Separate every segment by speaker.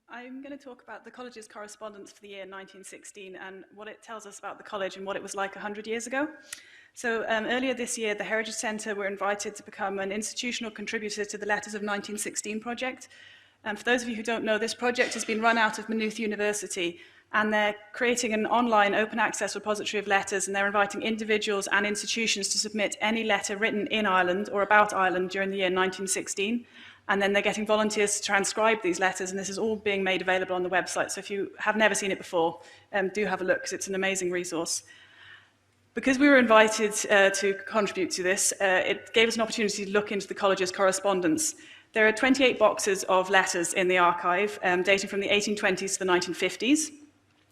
Speaker 1: I'm going to talk about the college's correspondence for the year 1916 and what it tells us about the college and what it was like 100 years ago. So earlier this year, the Heritage Centre were invited to become an institutional contributor to the Letters of 1916 project. And for those of you who don't know, this project has been run out of Maynooth University, and they're creating an online open access repository of letters, and they're inviting individuals and institutions to submit any letter written in Ireland or about Ireland during the year 1916. And then they're getting volunteers to transcribe these letters, and this is all being made available on the website. So if you have never seen it before, do have a look, because it's an amazing resource. Because we were invited to contribute to this, it gave us an opportunity to look into the college's correspondence. There are 28 boxes of letters in the archive, dating from the 1820s to the 1950s.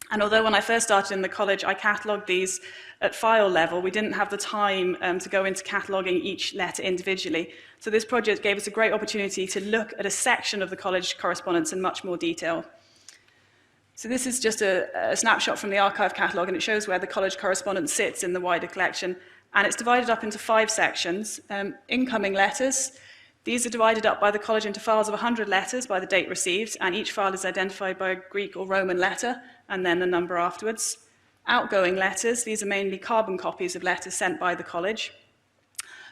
Speaker 1: And although when I first started in the college, I catalogued these at file level, we didn't have the time to go into cataloguing each letter individually. So this project gave us a great opportunity to look at a section of the college correspondence in much more detail. So this is just a snapshot from the archive catalogue, and it shows where the college correspondence sits in the wider collection. And it's divided up into 5 sections. Incoming letters. These are divided up by the college into files of 100 letters by the date received, and each file is identified by a Greek or Roman letter, and then a number afterwards. Outgoing letters. These are mainly carbon copies of letters sent by the college.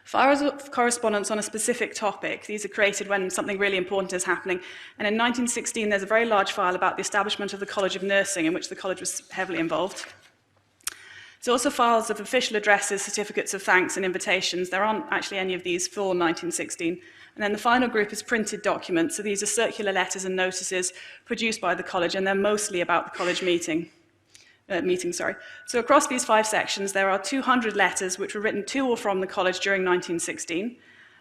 Speaker 1: Files of correspondence on a specific topic. These are created when something really important is happening. And in 1916, there's a very large file about the establishment of the College of Nursing, in which the college was heavily involved. There's also files of official addresses, certificates of thanks, and invitations. There aren't actually any of these for 1916. And then the final group is printed documents. So these are circular letters and notices produced by the college, and they're mostly about the college meeting. So across these 5 sections, there are 200 letters which were written to or from the college during 1916.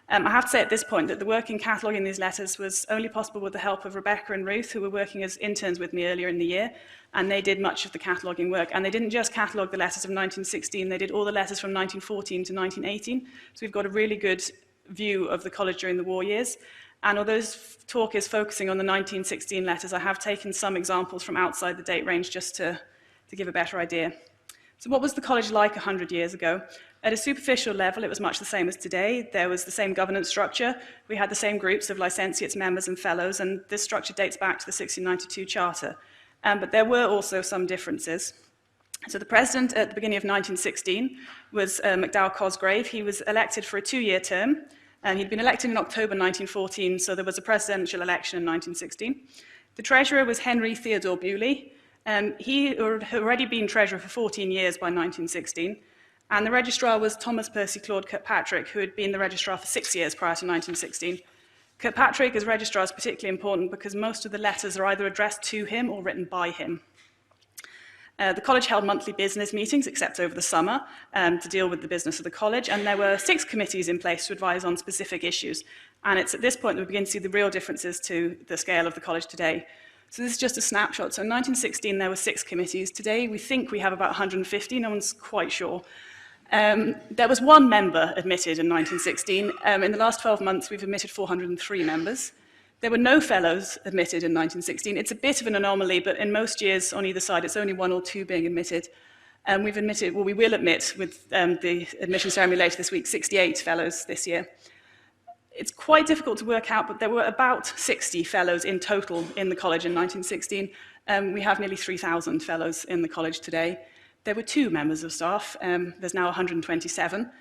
Speaker 1: I have to say at this point that the work in cataloguing these letters was only possible with the help of Rebecca and Ruth, who were working as interns with me earlier in the year, and they did much of the cataloguing work. And they didn't just catalogue the letters of 1916, they did all the letters from 1914 to 1918. So we've got a really good view of the college during the war years. And although this talk is focusing on the 1916 letters, I have taken some examples from outside the date range just to give a better idea. So what was the college like 100 years ago? At a superficial level, it was much the same as today. There was the same governance structure. We had the same groups of licentiates, members, and fellows, and this structure dates back to the 1692 Charter. But there were also some differences. So the president at the beginning of 1916 was MacDowell Cosgrave. He was elected for a 2-year term, and he'd been elected in October 1914, so there was a presidential election in 1916. The treasurer was Henry Theodore Bewley. He had already been treasurer for 14 years by 1916, and the registrar was Thomas Percy Claude Kirkpatrick, who had been the registrar for 6 years prior to 1916. Kirkpatrick as registrar is particularly important because most of the letters are either addressed to him or written by him. The college held monthly business meetings, except over the summer, to deal with the business of the college, and there were 6 committees in place to advise on specific issues. And it's at this point that we begin to see the real differences to the scale of the college today. So this is just a snapshot. So in 1916, there were 6 committees. Today, we think we have about 150. No one's quite sure. There was 1 member admitted in 1916. In the last 12 months, we've admitted 403 members. There were no fellows admitted in 1916. It's a bit of an anomaly, but in most years on either side, it's only 1 or 2 being admitted. We will admit, with the admission ceremony later this week, 68 fellows this year. It's quite difficult to work out, but there were about 60 fellows in total in the college in 1916. We have nearly 3,000 fellows in the college today. There were 2 members of staff. There's now 127.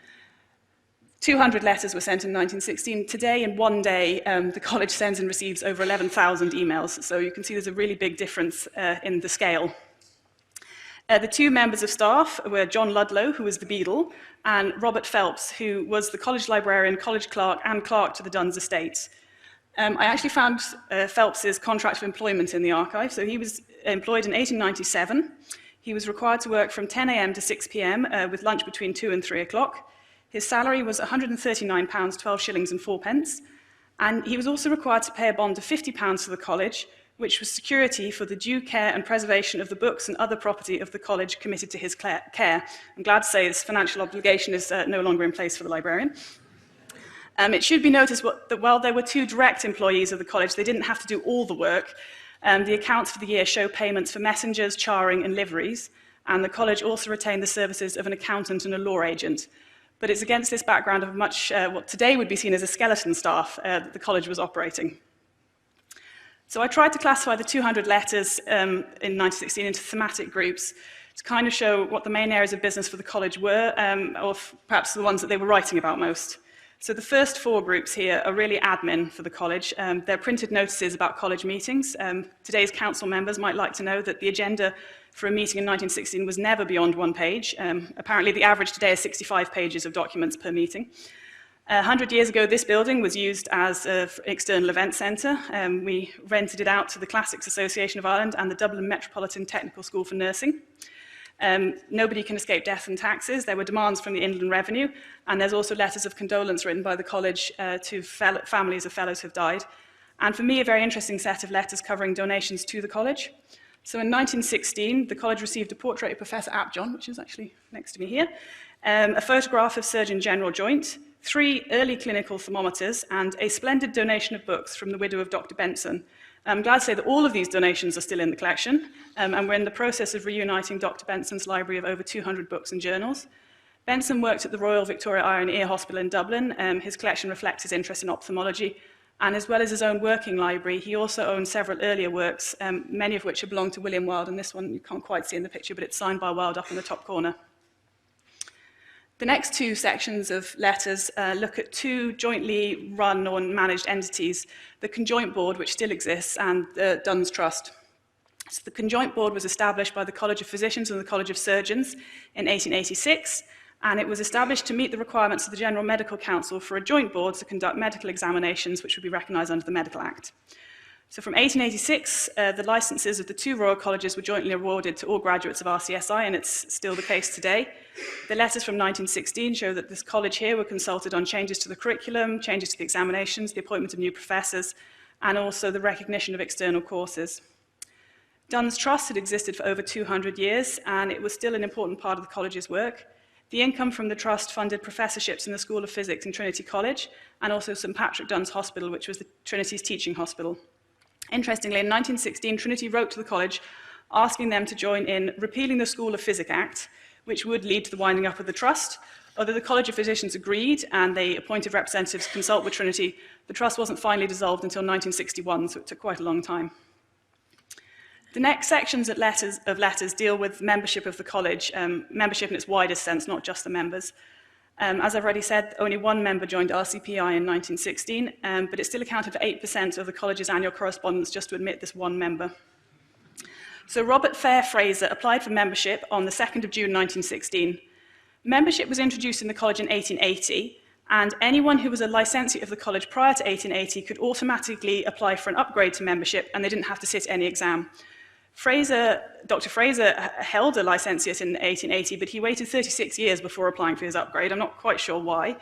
Speaker 1: 200 letters were sent in 1916. Today, in 1 day, the college sends and receives over 11,000 emails. So you can see there's a really big difference in the scale. The 2 members of staff were John Ludlow, who was the beadle, and Robert Phelps, who was the college librarian, college clerk, and clerk to the Duns estates. I actually found Phelps's contract of employment in the archive. So he was employed in 1897. He was required to work from 10 a.m. to 6 p.m. With lunch between 2 and 3 o'clock. His salary was £139, 12 shillings and 4 pence. And he was also required to pay a bond of £50 to the college, which was security for the due care and preservation of the books and other property of the college committed to his care. I'm glad to say this financial obligation is no longer in place for the librarian. It should be noticed that while there were 2 direct employees of the college, they didn't have to do all the work. The accounts for the year show payments for messengers, charring, and liveries, and the college also retained the services of an accountant and a law agent. But it's against this background of much what today would be seen as a skeleton staff that the college was operating. So I tried to classify the 200 letters in 1916 into thematic groups to kind of show what the main areas of business for the college were, or perhaps the ones that they were writing about most. So the first 4 groups here are really admin for the college. They're printed notices about college meetings. Today's council members might like to know that the agenda for a meeting in 1916 was never beyond 1 page. Apparently the average today is 65 pages of documents per meeting. 100 years ago, this building was used as an external event centre. We rented it out to the Classics Association of Ireland and the Dublin Metropolitan Technical School for Nursing. Nobody can escape death and taxes. There were demands from the Inland Revenue, and there's also letters of condolence written by the college to families of fellows who have died. And for me, a very interesting set of letters covering donations to the college. So in 1916, the college received a portrait of Professor Apjohn, which is actually next to me here, a photograph of Surgeon General Joint, 3 early clinical thermometers, and a splendid donation of books from the widow of Dr. Benson. I'm glad to say that all of these donations are still in the collection, and we're in the process of reuniting Dr. Benson's library of over 200 books and journals. Benson worked at the Royal Victoria Eye and Ear Hospital in Dublin. His collection reflects his interest in ophthalmology, and as well as his own working library, he also owns several earlier works, many of which belong to William Wilde, and this one you can't quite see in the picture, but it's signed by Wilde up in the top corner. The next 2 sections of letters look at 2 jointly run or managed entities, the Conjoint Board, which still exists, and the Duns Trust. So the Conjoint Board was established by the College of Physicians and the College of Surgeons in 1886, and it was established to meet the requirements of the General Medical Council for a joint board to conduct medical examinations which would be recognised under the Medical Act. So from 1886, the licences of the 2 Royal Colleges were jointly awarded to all graduates of RCSI, and it's still the case today. The letters from 1916 show that this college here were consulted on changes to the curriculum, changes to the examinations, the appointment of new professors, and also the recognition of external courses. Duns Trust had existed for over 200 years, and it was still an important part of the college's work. The income from the trust funded professorships in the School of Physics in Trinity College, and also St Patrick Duns Hospital, which was the Trinity's teaching hospital. Interestingly, in 1916, Trinity wrote to the college asking them to join in repealing the School of Physics Act, which would lead to the winding up of the trust. Although the College of Physicians agreed and they appointed representatives to consult with Trinity, the trust wasn't finally dissolved until 1961, so it took quite a long time. The next sections of letters deal with membership of the college, membership in its widest sense, not just the members. As I've already said, only 1 member joined RCPI in 1916, but it still accounted for 8% of the college's annual correspondence just to admit this 1 member. So Robert Fair Fraser applied for membership on the 2nd of June 1916. Membership was introduced in the college in 1880, and anyone who was a licentiate of the college prior to 1880 could automatically apply for an upgrade to membership, and they didn't have to sit any exam. Dr. Fraser held a licentiate in 1880, but he waited 36 years before applying for his upgrade. I'm not quite sure why.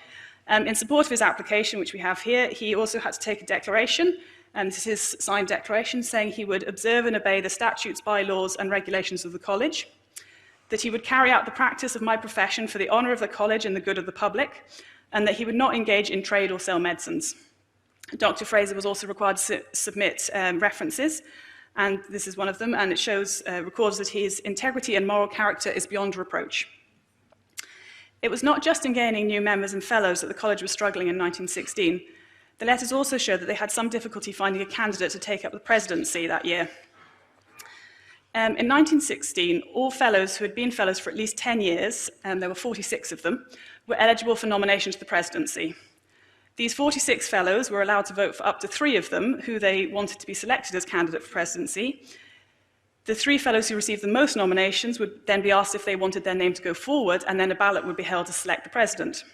Speaker 1: In support of his application, which we have here, he also had to take a declaration, and this is his signed declaration, saying he would observe and obey the statutes, bylaws, and regulations of the college, that he would carry out the practice of my profession for the honour of the college and the good of the public, and that he would not engage in trade or sell medicines. Dr. Fraser was also required to submit references, and this is one of them, and it records that his integrity and moral character is beyond reproach. It was not just in gaining new members and fellows that the college was struggling in 1916. The letters also show that they had some difficulty finding a candidate to take up the presidency that year. In 1916, all fellows who had been fellows for at least 10 years, and there were 46 of them, were eligible for nomination to the presidency. These 46 fellows were allowed to vote for up to 3 of them, who they wanted to be selected as candidate for presidency. The 3 fellows who received the most nominations would then be asked if they wanted their name to go forward, and then a ballot would be held to select the president.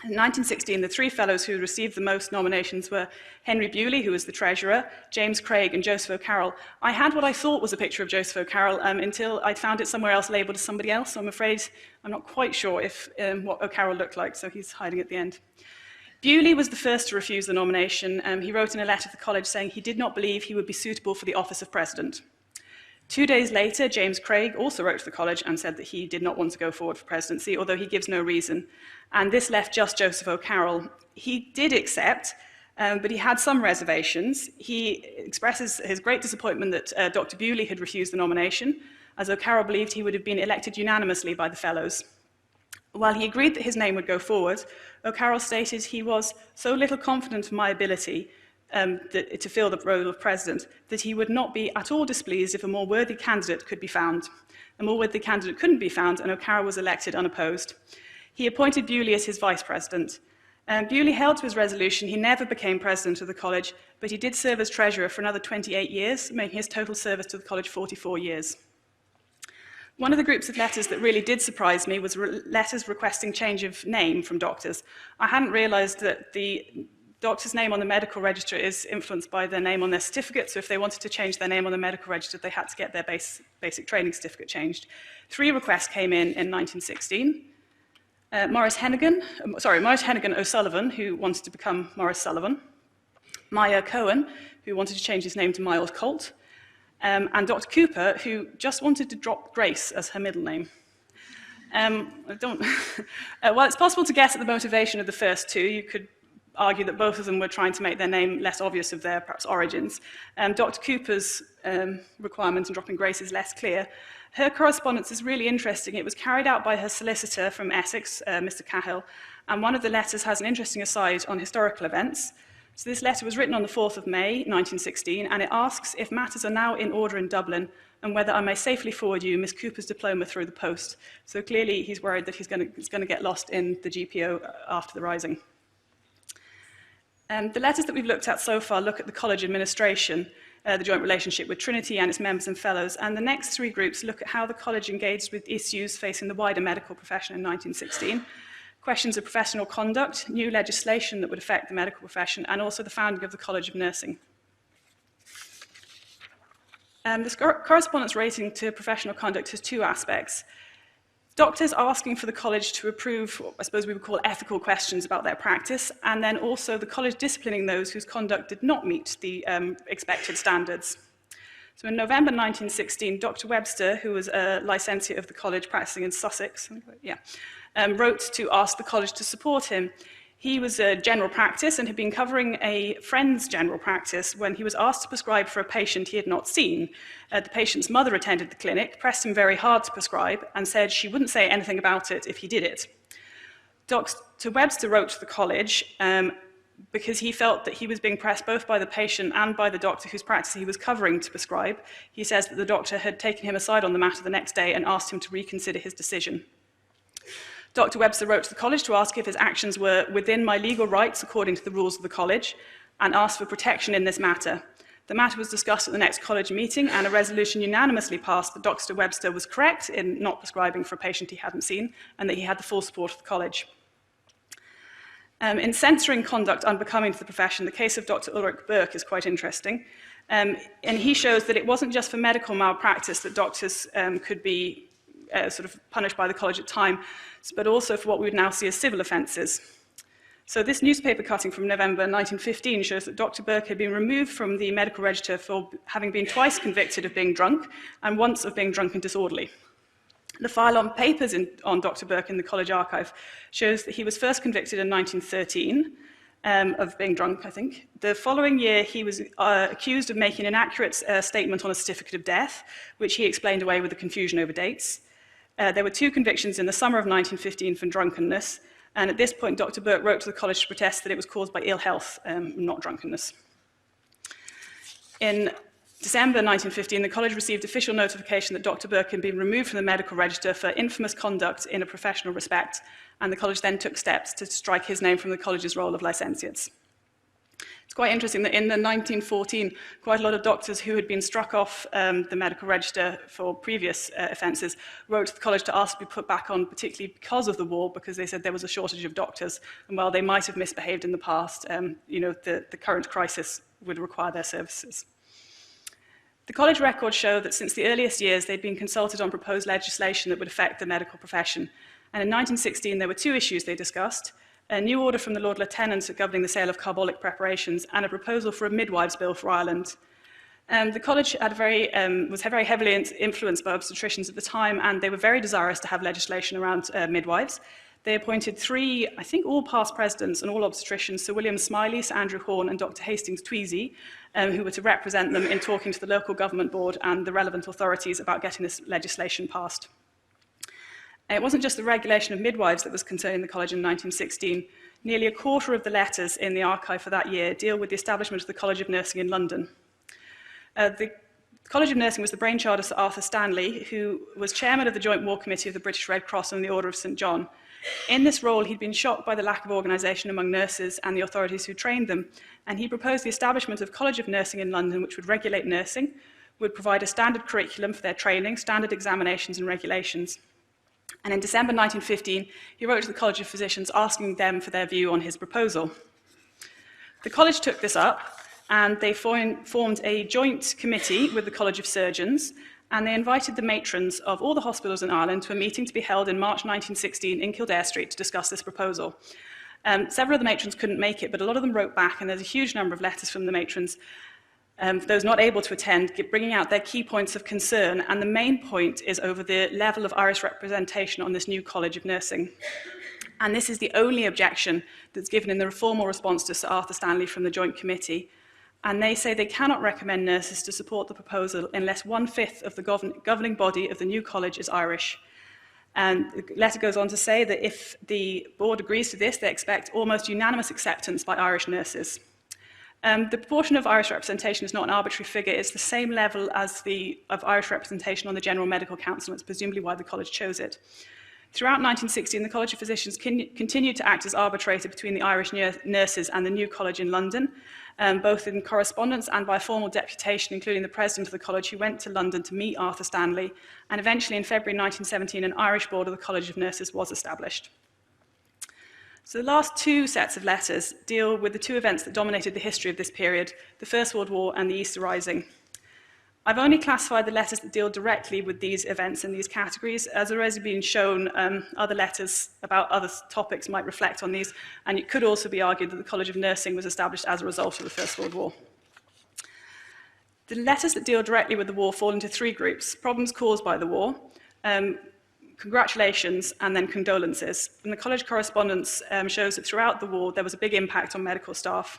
Speaker 1: In 1916, the 3 fellows who received the most nominations were Henry Bewley, who was the treasurer, James Craig, and Joseph O'Carroll. I had what I thought was a picture of Joseph O'Carroll until I found it somewhere else labelled as somebody else, so I'm afraid I'm not quite sure what O'Carroll looked like, so he's hiding at the end. Bewley was the first to refuse the nomination. He wrote in a letter to the college saying he did not believe he would be suitable for the office of president. 2 days later, James Craig also wrote to the college and said that he did not want to go forward for presidency, although he gives no reason. And this left just Joseph O'Carroll. He did accept, but he had some reservations. He expresses his great disappointment that Dr. Bewley had refused the nomination, as O'Carroll believed he would have been elected unanimously by the fellows. While he agreed that his name would go forward, O'Carroll stated he was so little confident of my ability to fill the role of president, that he would not be at all displeased if a more worthy candidate could be found. A more worthy candidate couldn't be found, and O'Carroll was elected unopposed. He appointed Bewley as his vice president. Bewley held to his resolution. He never became president of the college, but he did serve as treasurer for another 28 years, making his total service to the college 44 years. One of the groups of letters that really did surprise me was letters requesting change of name from doctors. I hadn't realized that the doctor's name on the medical register is influenced by their name on their certificate, so if they wanted to change their name on the medical register, they had to get their basic training certificate changed. 3 requests came in 1916. Maurice Hennigan O'Sullivan, who wanted to become Maurice Sullivan, Maya Cohen, who wanted to change his name to Miles Colt, and Dr. Cooper, who just wanted to drop Grace as her middle name. Well, it's possible to guess at the motivation of the first 2. You could argue that both of them were trying to make their name less obvious of their perhaps origins. Dr. Cooper's requirement in dropping Grace is less clear. Her correspondence is really interesting. It was carried out by her solicitor from Essex, Mr. Cahill, and one of the letters has an interesting aside on historical events. So this letter was written on the 4th of May, 1916, and it asks if matters are now in order in Dublin and whether I may safely forward you Miss Cooper's diploma through the post. So clearly he's worried that he's going to get lost in the GPO after the Rising. The letters that we've looked at so far look at the college administration, the joint relationship with Trinity and its members and fellows, and the next 3 groups look at how the college engaged with issues facing the wider medical profession in 1916, questions of professional conduct, new legislation that would affect the medical profession, and also the founding of the College of Nursing. This correspondence rating to professional conduct has 2 aspects. Doctors asking for the college to approve what I suppose we would call ethical questions about their practice, and then also the college disciplining those whose conduct did not meet the expected standards. So in November 1916, Dr. Webster, who was a licentiate of the college practicing in Sussex, wrote to ask the college to support him. He was a general practice and had been covering a friend's general practice when he was asked to prescribe for a patient he had not seen. The patient's mother attended the clinic, pressed him very hard to prescribe, and said she wouldn't say anything about it if he did it. Dr. Webster wrote to the college because he felt that he was being pressed both by the patient and by the doctor whose practice he was covering to prescribe. He says that the doctor had taken him aside on the matter the next day and asked him to reconsider his decision. Dr. Webster wrote to the college to ask if his actions were within my legal rights according to the rules of the college, and asked for protection in this matter. The matter was discussed at the next college meeting, and a resolution unanimously passed that Dr. Webster was correct in not prescribing for a patient he hadn't seen, and that he had the full support of the college. In censoring conduct unbecoming to the profession, the case of Dr. Ulrich Burke is quite interesting. And he shows that it wasn't just for medical malpractice that doctors could be sort of punished by the college at time, but also for what we would now see as civil offences. So this newspaper cutting from November 1915 shows that Dr. Burke had been removed from the medical register for having been twice convicted of being drunk and once of being drunk and disorderly. The file on papers on Dr. Burke in the college archive shows that he was first convicted in 1913 of being drunk, I think. The following year, he was accused of making an inaccurate statement on a certificate of death, which he explained away with the confusion over dates. There were 2 convictions in the summer of 1915 for drunkenness, and at this point, Dr. Burke wrote to the college to protest that it was caused by ill health, not drunkenness. In December 1915, the college received official notification that Dr. Burke had been removed from the medical register for infamous conduct in a professional respect, and the college then took steps to strike his name from the college's roll of licentiates. It's quite interesting that in the 1914, quite a lot of doctors who had been struck off the medical register for previous offences wrote to the college to ask to be put back on, particularly because of the war, because they said there was a shortage of doctors, and while they might have misbehaved in the past, the current crisis would require their services. The college records show that since the earliest years, they'd been consulted on proposed legislation that would affect the medical profession. And in 1916, there were 2 issues they discussed: a new order from the Lord Lieutenant governing the sale of carbolic preparations, and a proposal for a midwives' bill for Ireland. The college was very heavily influenced by obstetricians at the time, and they were very desirous to have legislation around midwives. They appointed 3, I think all past presidents and all obstetricians, Sir William Smiley, Sir Andrew Horne, and Dr. Hastings Tweezy, who were to represent them in talking to the local government board and the relevant authorities about getting this legislation passed. And it wasn't just the regulation of midwives that was concerning the college in 1916. Nearly a quarter of the letters in the archive for that year deal with the establishment of the College of Nursing in London. The College of Nursing was the brainchild of Sir Arthur Stanley, who was chairman of the Joint War Committee of the British Red Cross and the Order of St. John. In this role, he'd been shocked by the lack of organisation among nurses and the authorities who trained them, and he proposed the establishment of a College of Nursing in London, which would regulate nursing, would provide a standard curriculum for their training, standard examinations and regulations. And in December 1915, he wrote to the College of Physicians asking them for their view on his proposal. The college took this up, and they formed a joint committee with the College of Surgeons, and they invited the matrons of all the hospitals in Ireland to a meeting to be held in March 1916 in Kildare Street to discuss this proposal. Several of the matrons couldn't make it, but a lot of them wrote back, and there's a huge number of letters from the matrons, those not able to attend, bringing out their key points of concern, and the main point is over the level of Irish representation on this new College of Nursing. And this is the only objection that's given in the formal response to Sir Arthur Stanley from the Joint Committee. And they say they cannot recommend nurses to support the proposal unless 1/5 of the governing body of the new college is Irish. And the letter goes on to say that if the board agrees to this, they expect almost unanimous acceptance by Irish nurses. The proportion of Irish representation is not an arbitrary figure. It's the same level as of Irish representation on the General Medical Council. It's presumably why the college chose it. Throughout 1916, the College of Physicians continued to act as arbitrator between the Irish nurses and the new college in London, both in correspondence and by formal deputation, including the president of the college, who went to London to meet Arthur Stanley. And eventually, in February 1917, an Irish board of the College of Nurses was established. So the last two sets of letters deal with the two events that dominated the history of this period, the First World War and the Easter Rising. I've only classified the letters that deal directly with these events in these categories. As already been shown, other letters about other topics might reflect on these, and it could also be argued that the College of Nursing was established as a result of the First World War. The letters that deal directly with the war fall into three groups: problems caused by the war, congratulations, and then condolences. And the college correspondence shows that throughout the war there was a big impact on medical staff.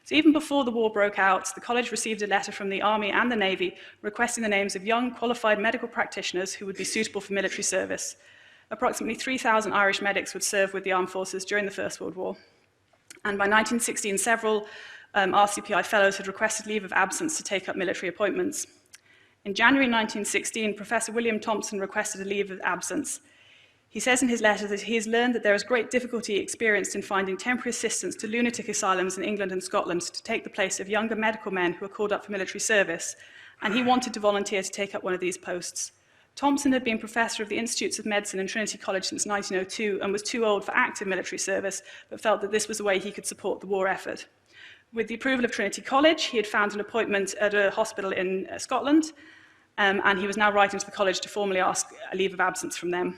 Speaker 1: So even before the war broke out, the college received a letter from the Army and the Navy requesting the names of young, qualified medical practitioners who would be suitable for military service. Approximately 3,000 Irish medics would serve with the armed forces during the First World War. And by 1916, several RCPI fellows had requested leave of absence to take up military appointments. In January 1916, Professor William Thompson requested a leave of absence. He says in his letter that he has learned that there is great difficulty experienced in finding temporary assistance to lunatic asylums in England and Scotland to take the place of younger medical men who are called up for military service, and he wanted to volunteer to take up one of these posts. Thompson had been professor of the Institutes of Medicine in Trinity College since 1902 and was too old for active military service, but felt that this was a way he could support the war effort. With the approval of Trinity College, he had found an appointment at a hospital in Scotland, and he was now writing to the college to formally ask a leave of absence from them.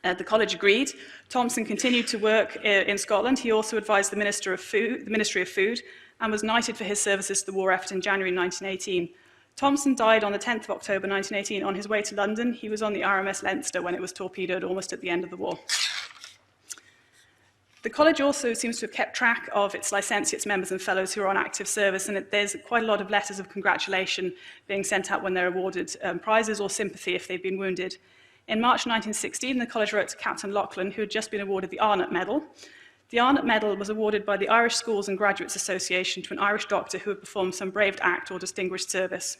Speaker 1: The college agreed. Thompson continued to work in Scotland. He also advised the Ministry of Food, and was knighted for his services to the war effort in January 1918. Thompson died on the 10th of October 1918 on his way to London. He was on the RMS Leinster when it was torpedoed almost at the end of the war. The college also seems to have kept track of its licentiates, members and fellows who are on active service, and there's quite a lot of letters of congratulation being sent out when they're awarded prizes or sympathy if they've been wounded. In March 1916, the college wrote to Captain Lachlan, who had just been awarded the Arnott Medal. The Arnott Medal was awarded by the Irish Schools and Graduates Association to an Irish doctor who had performed some brave act or distinguished service.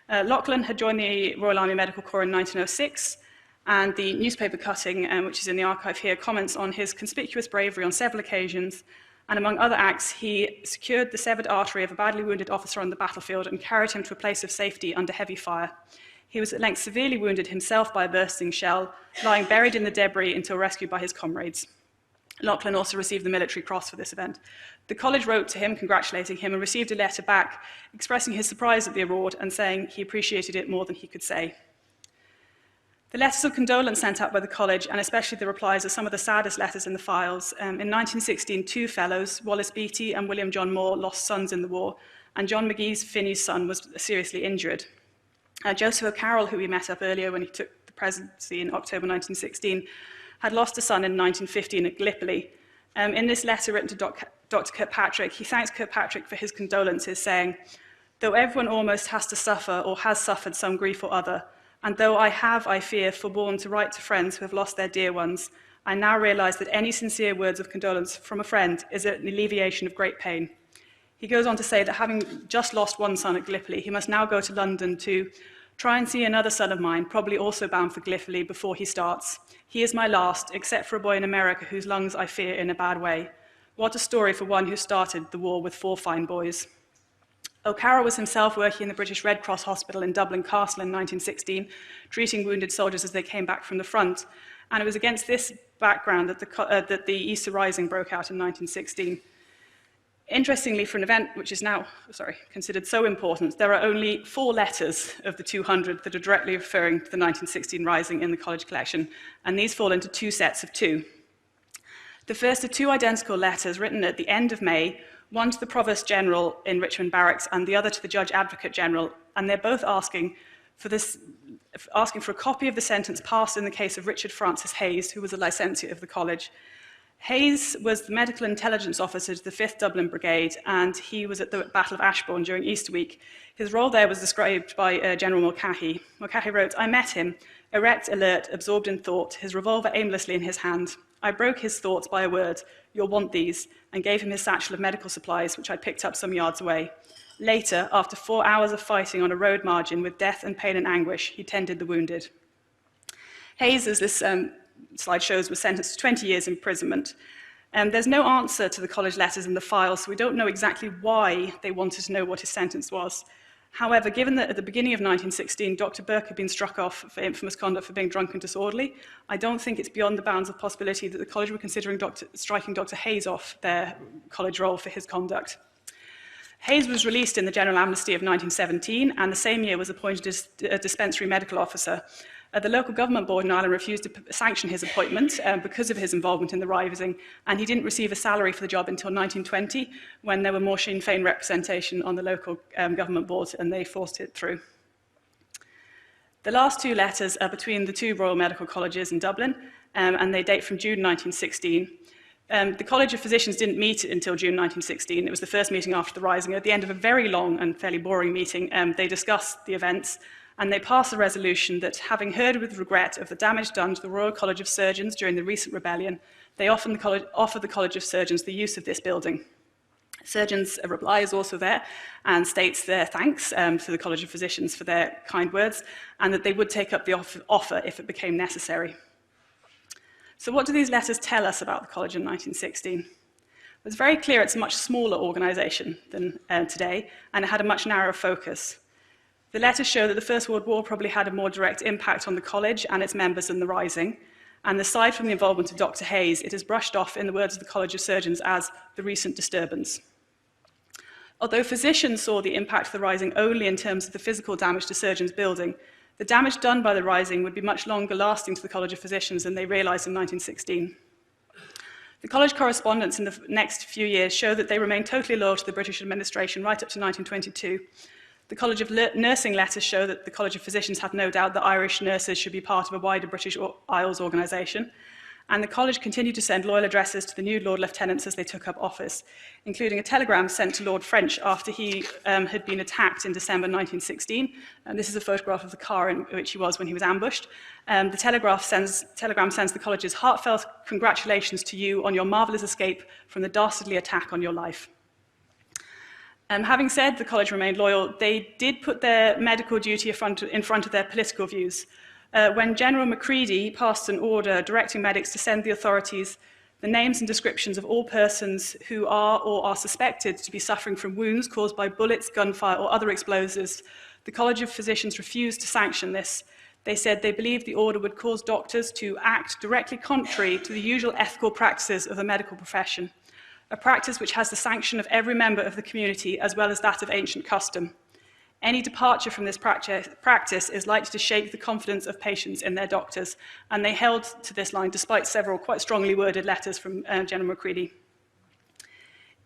Speaker 1: Lachlan had joined the Royal Army Medical Corps in 1906, and the newspaper cutting, which is in the archive here, comments on his conspicuous bravery on several occasions, and among other acts, he secured the severed artery of a badly wounded officer on the battlefield and carried him to a place of safety under heavy fire. He was at length severely wounded himself by a bursting shell, lying buried in the debris until rescued by his comrades. Lachlan also received the Military Cross for this event. The college wrote to him, congratulating him, and received a letter back expressing his surprise at the award and saying he appreciated it more than he could say. The letters of condolence sent out by the college, and especially the replies, are some of the saddest letters in the files. In 1916, two fellows, Wallace Beatty and William John Moore, lost sons in the war, and John McGee's Finney's son was seriously injured. Joseph O'Carroll, who we met up earlier when he took the presidency in October 1916, had lost a son in 1915 at Gallipoli. In this letter written to Dr. Kirkpatrick, he thanks Kirkpatrick for his condolences, saying, "Though everyone almost has to suffer or has suffered some grief or other, And though I have, I fear, forborne to write to friends who have lost their dear ones, I now realize that any sincere words of condolence from a friend is an alleviation of great pain. He goes on to say that having just lost one son at Gallipoli, he must now go to London to try and see another son of mine, probably also bound for Gallipoli, before he starts. He is my last, except for a boy in America whose lungs I fear in a bad way. What a story for one who started the war with 4 fine boys. O'Carroll was himself working in the British Red Cross Hospital in Dublin Castle in 1916, treating wounded soldiers as they came back from the front. And it was against this background that the Easter Rising broke out in 1916. Interestingly, for an event which is now considered so important, there are only 4 letters of the 200 that are directly referring to the 1916 Rising in the college collection, and these fall into 2 sets of 2. The first are 2 identical letters written at the end of May, one to the Provost General in Richmond Barracks and the other to the Judge Advocate General, and they're both asking for a copy of the sentence passed in the case of Richard Francis Hayes, who was a licentiate of the college. Hayes was the medical intelligence officer to the 5th Dublin Brigade, and he was at the Battle of Ashbourne during Easter week. His role there was described by General Mulcahy. Mulcahy wrote, "I met him, erect, alert, absorbed in thought, his revolver aimlessly in his hand. I broke his thoughts by a word, 'You'll want these,' and gave him his satchel of medical supplies, which I picked up some yards away. Later, after 4 hours of fighting on a road margin with death and pain and anguish, he tended the wounded." Hayes, as this slide shows, was sentenced to 20 years imprisonment. There's no answer to the college letters in the file, so we don't know exactly why they wanted to know what his sentence was. However, given that at the beginning of 1916, Dr. Burke had been struck off for infamous conduct for being drunk and disorderly, I don't think it's beyond the bounds of possibility that the college were considering striking Dr. Hayes off their college roll for his conduct. Hayes was released in the General Amnesty of 1917, and the same year was appointed as a dispensary medical officer. The local government board in Ireland refused to sanction his appointment because of his involvement in the Rising, and he didn't receive a salary for the job until 1920, when there were more Sinn Féin representation on the local government board, and they forced it through. The last 2 letters are between the 2 Royal Medical Colleges in Dublin, and they date from June 1916. The College of Physicians didn't meet until June 1916. It was the first meeting after the Rising. At the end of a very long and fairly boring meeting, they discussed the events, and they passed a resolution that, having heard with regret of the damage done to the Royal College of Surgeons during the recent rebellion, they offered the College of Surgeons the use of this building. Surgeons' reply is also there and states their thanks to the College of Physicians for their kind words, and that they would take up the offer if it became necessary. So what do these letters tell us about the college in 1916? It's very clear it's a much smaller organisation than today, and it had a much narrower focus. The letters show that the First World War probably had a more direct impact on the college and its members than the Rising, and aside from the involvement of Dr. Hayes, it is brushed off, in the words of the College of Surgeons, as the recent disturbance. Although physicians saw the impact of the Rising only in terms of the physical damage to Surgeons' building, the damage done by the Rising would be much longer lasting to the College of Physicians than they realised in 1916. The college correspondence in the next few years show that they remained totally loyal to the British administration right up to 1922. The College of Nursing letters show that the College of Physicians had no doubt that Irish nurses should be part of a wider British Isles organisation, and the college continued to send loyal addresses to the new Lord Lieutenants as they took up office, including a telegram sent to Lord French after he had been attacked in December 1916. And this is a photograph of the car in which he was when he was ambushed. The telegram sends the college's heartfelt congratulations to you on your marvellous escape from the dastardly attack on your life. Having said the college remained loyal, they did put their medical duty in front of their political views. When General Macready passed an order directing medics to send the authorities the names and descriptions of all persons who are or are suspected to be suffering from wounds caused by bullets, gunfire, or other explosives, the College of Physicians refused to sanction this. They said they believed the order would cause doctors to act directly contrary to the usual ethical practices of the medical profession, a practice which has the sanction of every member of the community as well as that of ancient custom. Any departure from this practice is likely to shake the confidence of patients in their doctors, and they held to this line despite several quite strongly worded letters from General Macready.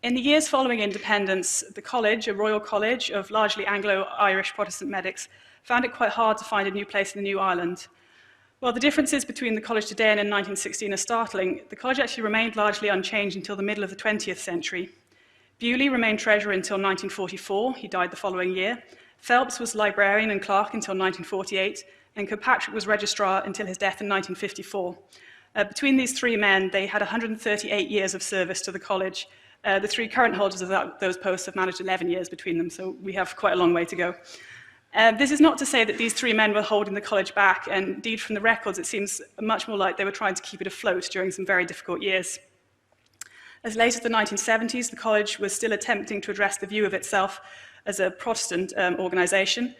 Speaker 1: In the years following independence, the college, a royal college of largely Anglo-Irish Protestant medics, found it quite hard to find a new place in the new Ireland. While the differences between the college today and in 1916 are startling, the college actually remained largely unchanged until the middle of the 20th century. Bewley remained treasurer until 1944, he died the following year. Phelps was librarian and clerk until 1948, and Kirkpatrick was registrar until his death in 1954. Between these three men, they had 138 years of service to the college. The three current holders of those posts have managed 11 years between them, so we have quite a long way to go. This is not to say that these three men were holding the college back, and indeed from the records it seems much more like they were trying to keep it afloat during some very difficult years. As late as the 1970s, the college was still attempting to address the view of itself as a Protestant organisation.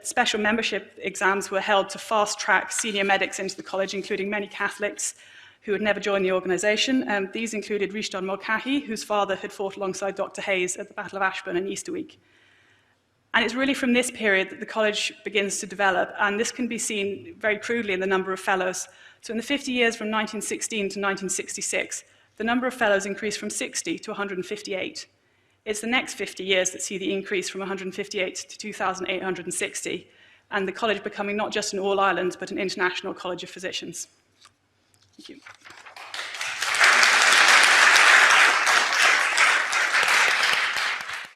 Speaker 1: Special membership exams were held to fast-track senior medics into the college, including many Catholics who had never joined the organisation. These included Rhyston Mulcahy, whose father had fought alongside Dr. Hayes at the Battle of Ashburn and Easter Week. And it's really from this period that the college begins to develop, and this can be seen very crudely in the number of fellows. So in the 50 years from 1916 to 1966, the number of fellows increased from 60 to 158. It's the next 50 years that see the increase from 158 to 2,860, and the college becoming not just an all-Ireland, but an international college of physicians. Thank you.